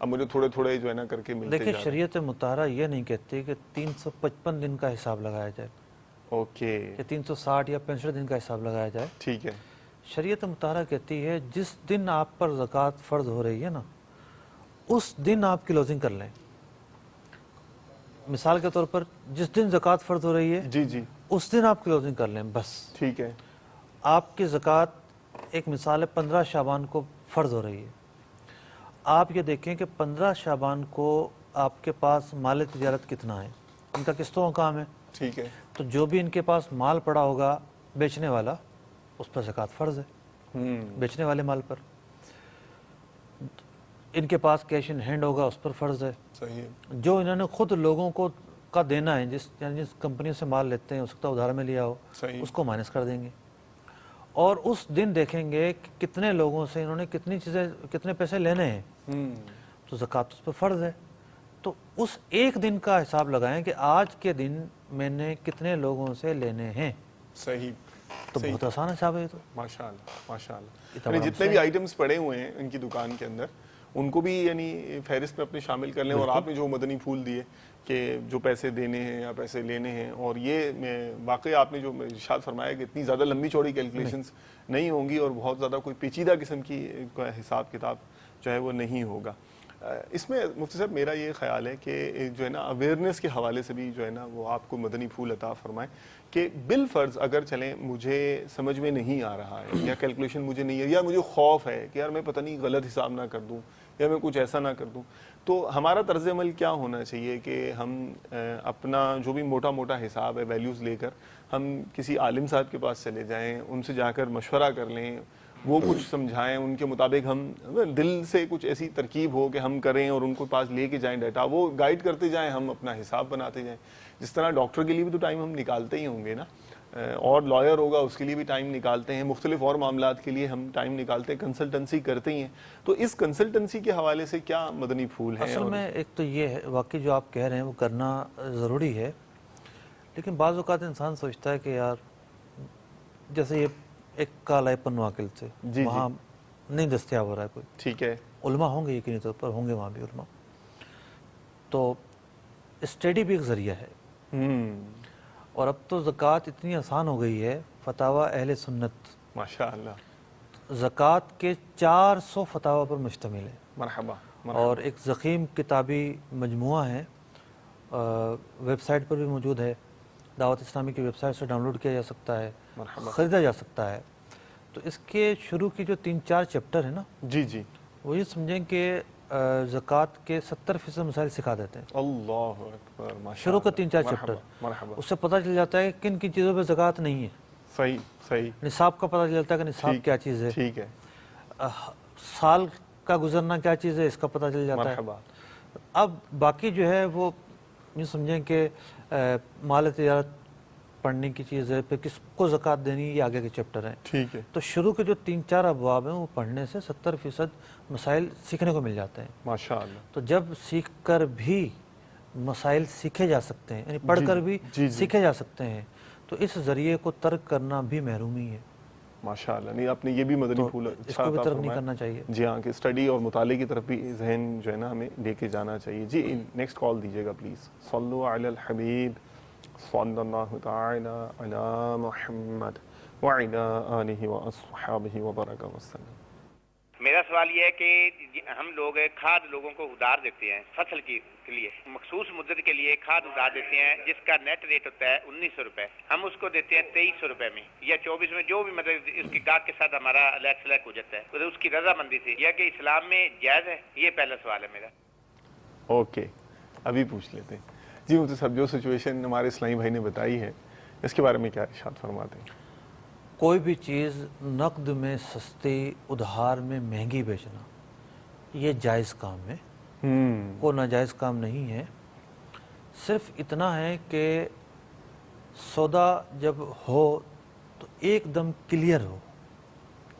اب مجھے تھوڑے تھوڑے جو ہے نا کر کے ملتے دیکھیں جا رہے ہیں. شریعت مطہرہ یہ نہیں کہتی کہ 355 دن کا حساب لگایا جائے اوکے کہ 360 یا 65 دن کا حساب لگایا جائے. ٹھیک ہے. شریعت مطہرہ کہتی ہے جس دن آپ پر زکوٰۃ فرض ہو رہی ہے نا اس دن آپ کلوزنگ کر لیں. مثال کے طور پر جس دن زکوٰۃ فرض ہو رہی ہے جی جی اس دن آپ کلوزنگ کر لیں بس. ٹھیک ہے. آپ کی زکوٰۃ ایک مثال ہے 15 شعبان کو فرض ہو رہی ہے. آپ یہ دیکھیں کہ 15 شعبان کو آپ کے پاس مال تجارت کتنا ہے, ان کا قسطوں کا کام ہے. ٹھیک ہے. تو جو بھی ان کے پاس مال پڑا ہوگا بیچنے والا اس پر زکوٰۃ فرض ہے, بیچنے والے مال پر. ان کے پاس کیش ان ہینڈ ہوگا اس پر فرض ہے. صحیح ہے. جو انہوں نے خود لوگوں کو کا دینا ہے جس کمپنی سے مال لیتے ہیں, ہو سکتا ہے ادھار میں لیا ہو, صحیح. اس کو مائنس کر دیں گے. اور اس دن دیکھیں گے کہ کتنے لوگوں سے انہوں نے کتنے پیسے لینے ہیں, تو زکوٰۃ اس پر فرض ہے. تو اس ایک دن کا حساب لگائیں کہ آج کے دن میں نے کتنے لوگوں سے لینے ہیں. صحیح. تو بہت آسان حساب ہے. تو ماشاء اللہ ماشاء اللہ. اتنا یعنی بڑا جتنے بھی آئٹمس پڑے ہوئے ہیں ان کی دکان کے اندر ان کو بھی یعنی فہرست میں اپنے شامل کر لیں. اور آپ نے جو مدنی پھول دیے کہ جو پیسے دینے ہیں یا پیسے لینے ہیں, اور یہ واقعی آپ نے جو ارشاد فرمایا کہ اتنی زیادہ لمبی چوڑی کیلکولیشنز نہیں ہوں گی اور بہت زیادہ کوئی پیچیدہ قسم کی حساب کتاب جو ہے وہ نہیں ہوگا. اس میں مفتی صاحب میرا یہ خیال ہے کہ جو ہے نا اویئرنیس کے حوالے سے بھی جو ہے نا وہ آپ کو مدنی پھول عطا فرمائیں کہ بالفرض اگر چلیں مجھے سمجھ میں نہیں آ رہا ہے یا کیلکولیشن مجھے نہیں ہے یا مجھے خوف ہے کہ یار میں پتہ نہیں غلط حساب نہ کر دوں یا میں کچھ ایسا نہ کر دوں, تو ہمارا طرز عمل کیا ہونا چاہیے کہ ہم اپنا جو بھی موٹا موٹا حساب ہے ویلیوز لے کر ہم کسی عالم صاحب کے پاس چلے جائیں, ان سے جا کر مشورہ کر لیں, وہ کچھ سمجھائیں, ان کے مطابق ہم دل سے کچھ ایسی ترکیب ہو کہ ہم کریں اور ان کو پاس لے کے جائیں ڈیٹا, وہ گائیڈ کرتے جائیں, ہم اپنا حساب بناتے جائیں. جس طرح ڈاکٹر کے لیے بھی تو ٹائم ہم نکالتے ہی ہوں گے نا, اور لائر ہوگا اس کے لیے بھی ٹائم نکالتے ہیں, مختلف اور معاملات کے لیے ہم ٹائم نکالتے ہیں, کنسلٹنسی کرتے ہی ہیں. تو اس کنسلٹنسی کے حوالے سے کیا مدنی پھول ہیں؟ اصل میں ایک تو یہ ہے واقعی جو آپ کہہ رہے ہیں وہ کرنا ضروری ہے, لیکن بعض اوقات انسان سوچتا ہے کہ یار جیسے یہ ایک کال ہے پنواکل سے, وہاں نہیں دستیاب ہو رہا ہے کوئی. ٹھیک ہے. علماء ہوں گے یقینی طور پر, ہوں گے وہاں بھی علماء. تو اسٹڈی بھی ایک ذریعہ ہے, اور اب تو زکوٰۃ اتنی آسان ہو گئی ہے. فتاوی اہل سنت ماشاء اللہ زکوٰۃ کے 400 فتاوی پر مشتمل ہے. مرحبا. اور ایک ضخیم کتابی مجموعہ ہے, ویب سائٹ پر بھی موجود ہے, دعوت اسلامی کی ویب سائٹ سے ڈاؤن لوڈ کیا جا سکتا ہے, خریدا جا سکتا ہے. تو اس کے شروع کی جو 3-4 چیپٹر ہیں نا, جی جی, وہ یہ سمجھیں کہ زکوٰۃ کے 70% مسائل سکھا دیتے ہیں. اللہ اکبر. شروع کا 3-4 چیپٹر, اس سے پتہ چل جاتا ہے کن کن چیزوں پہ زکوٰۃ نہیں ہے. صحیح صحیح. نصاب کا پتہ چل جاتا ہے کہ نصاب کیا چیز ہے. ٹھیک ہے. سال کا گزرنا کیا چیز ہے اس کا پتہ چل جاتا ہے. اب باقی جو ہے وہ یہ سمجھیں کہ مال تجارت پڑھنے کی چیز ہے, پھر کس کو زکوٰۃ دینی, یہ آگے کے چیپٹر ہیں. ٹھیک ہے. تو شروع کے جو 3-4 ابواب ہیں وہ پڑھنے سے 70% مسائل سیکھنے کو مل جاتے ہیں. ماشاء اللہ. تو جب سیکھ کر بھی مسائل سیکھے جا سکتے ہیں, یعنی پڑھ کر بھی سیکھے جا سکتے ہیں, تو اس ذریعے کو ترک کرنا بھی محرومی ہے. ماشاء اللہ. نہیں آپ نے یہ بھی مدنی پھول اس کو بھی ترک نہیں کرنا چاہیے. جی ہاں, کہ اسٹڈی اور مطالعے کی طرف بھی ذہن جو ہے نا ہمیں لے کے جانا چاہیے. جی نیکسٹ کال دیجیے گا پلیز. صلو علی الحبیب صلی اللہ تعالی علی محمد وعلی آلہ واصحابہ وبارک وسلم. میرا سوال یہ ہے کہ ہم لوگ کھاد لوگوں کو ادھار دیتے ہیں فصل کے لیے, مخصوص مدت کے لیے کھاد ادھار دیتے ہیں جس کا نیٹ ریٹ ہوتا ہے 1900 روپے, ہم اس کو دیتے ہیں 2300 روپے میں یا 24 میں, جو بھی مطلب اس کی گاہک کے ساتھ ہمارا لیک سلیک ہو جاتا ہے, اس کی رضامندی سے, یا کہ اسلام میں جائز ہے؟ یہ پہلا سوال ہے میرا. اوکے, ابھی پوچھ لیتے ہیں. جی مفتی صاحب, جو سچویشن ہمارے اسلامی بھائی نے بتائی ہے اس کے بارے میں کیا ارشاد فرماتے ہیں؟ کوئی بھی چیز نقد میں سستی, ادھار میں مہنگی بیچنا یہ جائز کام ہے, کوئی ناجائز کام نہیں ہے. صرف اتنا ہے کہ سودا جب ہو تو ایک دم کلیئر ہو.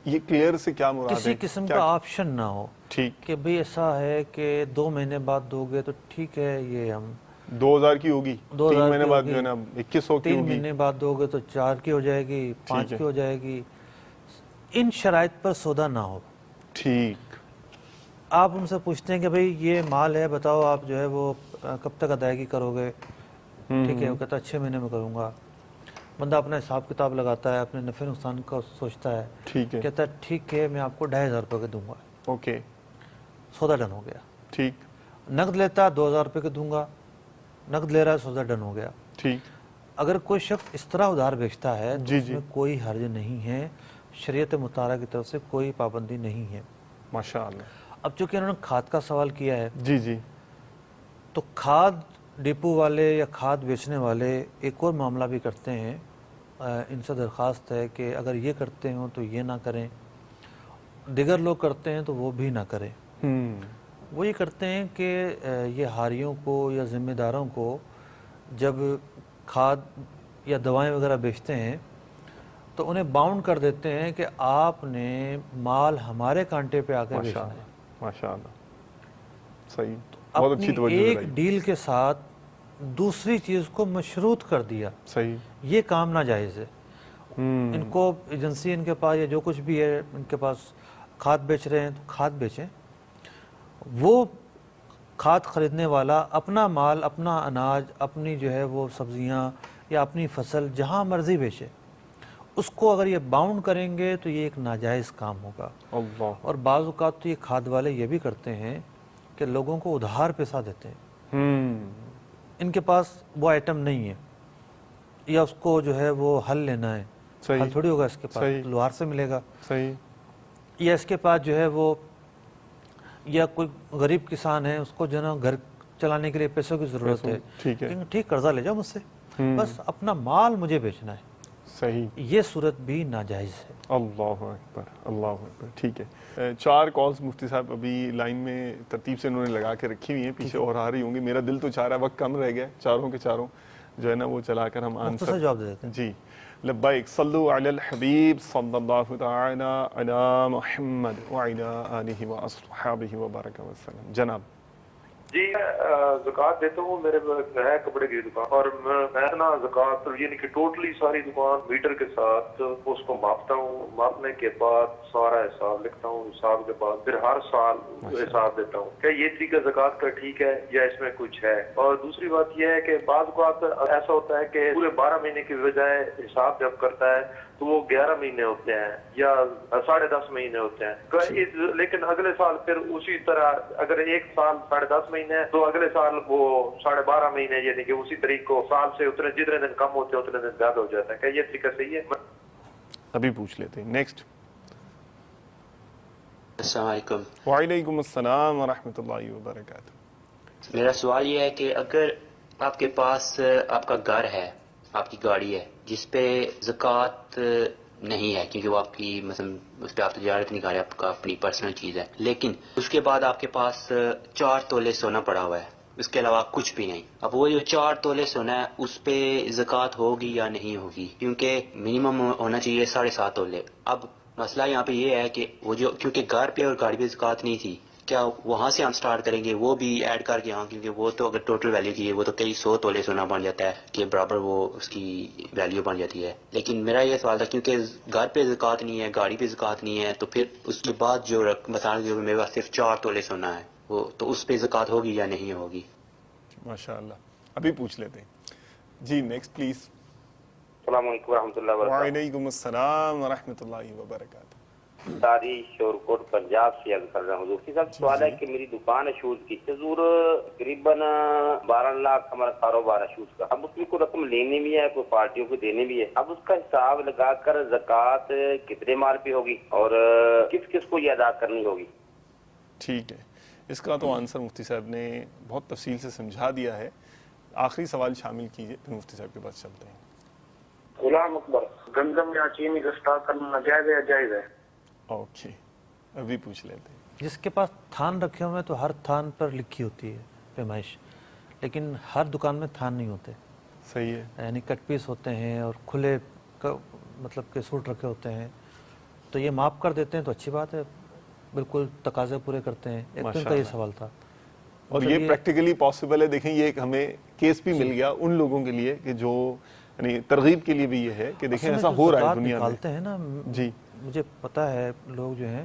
یہ کلیئر سے کیا مراد ہے؟ کسی قسم کا آپشن نہ ہو. ٹھیک. کہ بھئی ایسا ہے کہ 2 مہینے بعد دو گے تو ٹھیک ہے, یہ ہم 2000 کی ہوگی, 3 مہینے بعد جو ہے نا 2100 کی ہوگی, 3 مہینے بعد دو گے تو 4 کی ہو جائے گی, 5 کی ہو جائے گی. ان شرائط پر سودا نہ ہو. ٹھیک. آپ ان سے پوچھتے ہیں کہ بھئی یہ مال ہے، بتاؤ آپ جو ہے وہ کب تک ادائیگی کرو گے؟ ٹھیک ہے، وہ کہتا ہے 6 مہینے میں کروں گا۔ بندہ اپنا حساب کتاب لگاتا ہے، اپنے نفع نقصان کا سوچتا ہے، ٹھیک ہے، کہتا ہے ٹھیک ہے میں آپ کو 2500 روپے کے دوں گا، اوکے، سودا ڈن ہو گیا۔ ٹھیک، نقد لیتا ہے 2000 روپے کے دوں گا، نقد لے رہا ہے، سودا ڈن ہو گیا۔ ٹھیک، اگر کوئی شخص اس طرح ادھار بیچتا ہے تو جی اس میں کوئی حرج نہیں ہے، شریعت مطالعہ کی طرف سے کوئی پابندی نہیں ہے۔ ماشاء اللہ۔ اب چونکہ انہوں نے کھاد کا سوال کیا ہے، جی جی، تو کھاد ڈپو والے یا کھاد بیچنے والے ایک اور معاملہ بھی کرتے ہیں، ان سے درخواست ہے کہ اگر یہ کرتے ہوں تو یہ نہ کریں، دیگر لوگ کرتے ہیں تو وہ بھی نہ کریں۔ وہ یہ کرتے ہیں کہ یہ ہاریوں کو یا ذمہ داروں کو جب کھاد یا دوائیں وغیرہ بیچتے ہیں تو انہیں باؤنڈ کر دیتے ہیں کہ آپ نے مال ہمارے کانٹے پہ آ کے بیچنا ہے۔ ماشاء اللہ، صحیح، بہت اچھی اپنی توجہ ایک دلائی۔ ڈیل کے ساتھ دوسری چیز کو مشروط کر دیا، صحیح، یہ کام ناجائز ہے۔ ان کو ایجنسی ان کے پاس یا جو کچھ بھی ہے ان کے پاس کھاد بیچ رہے ہیں تو کھاد بیچیں، وہ کھاد خریدنے والا اپنا مال، اپنا اناج، اپنی جو ہے وہ سبزیاں یا اپنی فصل جہاں مرضی بیچے، اس کو اگر یہ باؤنڈ کریں گے تو یہ ایک ناجائز کام ہوگا۔ اللہ، اور بعض اوقات تو یہ کھاد والے یہ بھی کرتے ہیں کہ لوگوں کو ادھار پیسہ دیتے ہیں، ان کے پاس وہ آئٹم نہیں ہے یا اس کو جو ہے وہ حل لینا ہے، صحیح، حل تھوڑی ہوگا اس کے پاس، صحیح، لوہار سے ملے گا، صحیح، یا اس کے پاس جو ہے وہ یا کوئی غریب کسان ہے اس کو جو ہے نا گھر چلانے کے لیے پیسوں کی ضرورت ہے، ٹھیک ہے، ٹھیک قرضہ لے جاؤ مجھ سے، بس اپنا مال مجھے بیچنا ہے، صحیح، یہ صورت بھی ناجائز ہے۔ اللہ اکبر، اللہ اکبر، ٹھیک ہے۔ 4 کالز مفتی صاحب ابھی لائن میں ترتیب سے انہوں نے لگا کے رکھی ہوئی ہیں، پیچھے اور آ رہی ہوں گی، میرا دل تو چاہ رہا ہے، وقت کم رہ گیا، چاروں کے چاروں جو ہے نا وہ چلا کر ہم مختصر آنسر جواب دے دیتے ہیں۔ جی، لبیک، صلو علی الحبیب صلی اللہ تعالی علی محمد وعلی آلہ واصحابہ وبارک وسلم۔ جناب جی، زکوٰۃ دیتا ہوں، میرے ہے کپڑے کی دکان، اور میں نا زکوٰۃ یعنی کہ ٹوٹلی ساری دکان میٹر کے ساتھ اس کو ماپتا ہوں، ماپنے کے بعد سارا حساب لکھتا ہوں، حساب کے بعد پھر ہر سال حساب دیتا ہوں۔ کیا یہ طریقہ زکوٰۃ کا ٹھیک ہے یا اس میں کچھ ہے؟ اور دوسری بات یہ ہے کہ بعض اوقات ایسا ہوتا ہے کہ پورے 12 مہینے کی بجائے حساب جب کرتا ہے تو وہ 11 مہینے ہوتے ہیں یا 10.5 مہینے ہوتے ہیں، لیکن اگلے سال پھر اسی طرح اگر ایک سال 10.5 مہینے ہے تو اگلے سال وہ 12.5 مہینے، یعنی کہ اسی طریقے کو سال سے اتنے جتنے دن کم ہوتے ہیں اتنے دن زیادہ ہو جاتا ہے۔ کیا یہ طریقہ صحیح ہے؟ ابھی پوچھ لیتے ہیں، نیکسٹ۔ السلام علیکم۔ وعلیکم السلام ورحمۃ اللہ وبرکاتہ۔ میرا سوال یہ ہے کہ اگر آپ کے پاس آپ کا گھر ہے، آپ کی گاڑی ہے جس پہ زکوٰۃ نہیں ہے کیونکہ وہ آپ کی مثلا اس پہ آپ تجارت نہیں کر رہے، آپ کا اپنی پرسنل چیز ہے، لیکن اس کے بعد آپ کے پاس 4 تولے سونا پڑا ہوا ہے، اس کے علاوہ کچھ بھی نہیں، اب وہ جو 4 تولے سونا ہے اس پہ زکوٰۃ ہوگی یا نہیں ہوگی؟ کیونکہ منیمم ہونا چاہیے 7.5 تولے۔ اب مسئلہ یہاں پہ یہ ہے کہ وہ جو کیونکہ گھر پہ اور گاڑی پہ زکوٰۃ نہیں تھی، کیا وہاں سے ہم سٹارٹ کریں گے وہ بھی ایڈ کر کے؟ ہاں، کیونکہ وہ تو اگر ٹوٹل ویلیو کی ہے وہ تو کئی 100 تولے سونا بن جاتا ہے کہ برابر وہ اس کی ویلیو بن جاتی ہے۔ لیکن میرا یہ سوال تھا کیونکہ گھر پہ زکوٰۃ نہیں ہے، گاڑی پہ زکوٰۃ نہیں ہے، تو پھر اس کے بعد جو مثال جو میرے پاس صرف 4 تولے سونا ہے وہ تو اس پہ زکوٰۃ ہوگی یا نہیں ہوگی؟ ماشاء اللہ، ابھی پوچھ لیتے ہیں جی، نیکسٹ پلیز۔ السلام علیکم ورحمۃ اللہ وبرکاتہ۔ وعلیکم السلام ورحمۃ اللہ وبرکاتہ۔ ساری شور کوٹ پنجاب سے عرض کر رہا ہوں۔ حضور صاحب سوال ہے کہ میری دکان ہے شوز کی، حضور تقریباً 12 لاکھ ہمارا کاروبار ہے شوز کا، اب اس میں کوئی رقم لینی بھی ہے، کوئی پارٹیوں کو دینے بھی ہے، اب اس کا حساب لگا کر زکوٰۃ کتنے مال پہ ہوگی اور کس کس کو یہ ادا کرنی ہوگی؟ ٹھیک ہے، اس کا تو آنسر مفتی صاحب نے بہت تفصیل سے سمجھا دیا ہے۔ آخری سوال شامل کیجئے، پھر مفتی صاحب کے پاس چلتے ہیں۔ غلام اکبر، گندم یا چینی کا اسٹاک کرنا ناجائز ہے یا جائز ہے؟ اوکے، ابھی پوچھ لیتے ہیں۔ جس کے پاس تھان رکھے ہوئے ہیں تو ہر تھان پر لکھی ہوتی ہے پیمائش، لیکن ہر دکان میں تھان نہیں ہوتے، صحیح ہے، یعنی کٹ پیس ہوتے ہیں اور کھلے مطلب کہ سوٹ رکھے ہوتے ہیں، تو یہ ماپ کر دیتے ہیں تو اچھی بات ہے، بالکل تقاضے پورے کرتے ہیں۔ ایک تو ان کا یہ سوال تھا، اور یہ پریکٹیکلی پاسبل ہے۔ دیکھیں، یہ ایک ہمیں کیس بھی مل گیا ان لوگوں کے لیے کہ جو یعنی ترغیب کے لیے بھی یہ ہے کہ دیکھیں ایسا ہو رہا ہے دنیا میں۔ نکالتے ہیں نا، جی، مجھے پتا ہے لوگ جو ہیں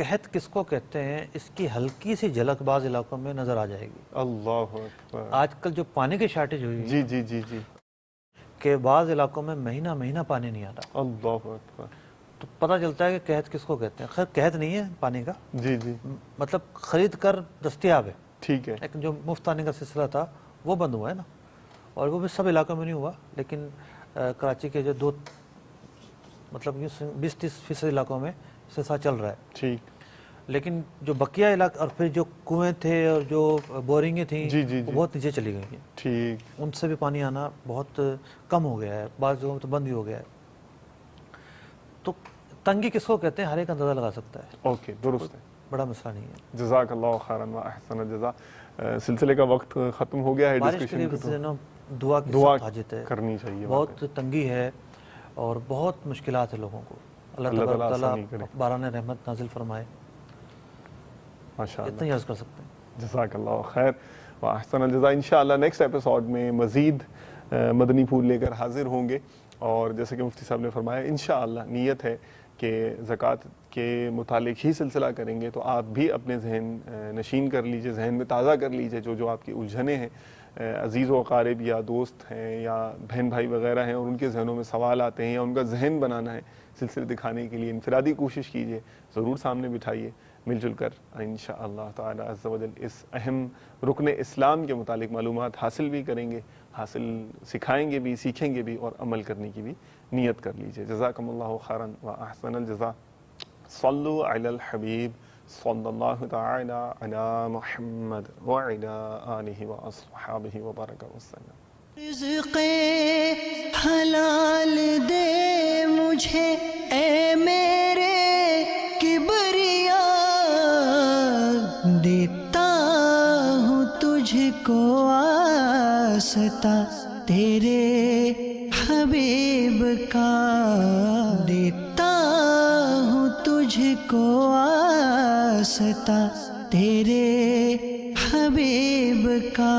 قحط کس کو کہتے ہیں اس کی ہلکی سی جھلک بعض علاقوں میں نظر آ جائے گی. اللہ اکبر. آج کل جو پانی کی شارٹیج ہوئی جی جی جی جی. کہ بعض علاقوں میں مہینہ مہینہ پانی نہیں آ رہا, اللہ اکبر. تو پتہ چلتا ہے کہ قحط کس کو کہتے ہیں. خیر قحط نہیں ہے پانی کا, جی جی مطلب خرید کر دستیاب ہے, ٹھیک ہے. لیکن جو مفت پانی کا سلسلہ تھا وہ بند ہوا ہے نا, اور وہ بھی سب علاقوں میں نہیں ہوا, لیکن کراچی کے جو مطلب 20-30% علاقوں میں سلسلہ چل رہا ہے. ٹھیک. لیکن جو بقیہ علاقے اور پھر جو کنویں تھے اور جو بورنگیں تھیں جی جی وہ جی. بہت نیچے چلی گئی ہیں, ٹھیک. ان سے بھی پانی آنا بہت کم ہو گیا ہے, بعض جگہوں میں تو بند بھی ہو گیا ہے. تو تنگی کس کو کہتے ہیں ہر ایک اندازہ لگا سکتا ہے. اوکے, درست ہے. بڑا مسئلہ نہیں ہے. جزاک اللہ خیرا و احسن الجزا. سلسلے کا وقت ختم ہو گیا ہے. بارش کے لیے دعا کی سخت حاجت ہے, کرنی چاہیے. بہت تنگی ہے اور بہت مشکلات ہے لوگوں کو. اللہ تبارک تعالیٰ باران رحمت نازل فرمائے. ماشاء اللہ, اتنا ہی عرض کر سکتے ہیں. جزاک اللہ خیر و احسن الجزا. انشاءاللہ نیکسٹ ایپیسوڈ میں مزید مدنی پھول لے کر حاضر ہوں گے, اور جیسے کہ مفتی صاحب نے فرمایا انشاءاللہ نیت ہے کہ زکوٰۃ کے متعلق ہی سلسلہ کریں گے, تو آپ بھی اپنے ذہن نشین کر لیجئے, ذہن میں تازہ کر لیجئے جو آپ کی الجھنیں ہیں, عزیز و اقارب یا دوست ہیں یا بہن بھائی وغیرہ ہیں, اور ان کے ذہنوں میں سوال آتے ہیں یا ان کا ذہن بنانا ہے سلسلے دکھانے کے لیے, انفرادی کوشش کیجئے, ضرور سامنے بٹھائیے, مل جل کر انشاءاللہ تعالی عز و جل اس اہم رکن اسلام کے متعلق معلومات حاصل بھی کریں گے, سکھائیں گے بھی, سیکھیں گے بھی, اور عمل کرنے کی بھی نیت کر لیجئے. جزاکم اللہ خیرا و احسن الجزا. صلو علی الحبیب صلی اللہ تعالی علی محمد وعلی آلہ واصحابہ وبارک وسلم. رزق حلال دے مجھے اے میرے کبریا, دیتا ہوں تجھ کو واسطہ تیرے حبیب کا, دیتا ہوں تجھ کو واسطہ تیرے حبیب کا.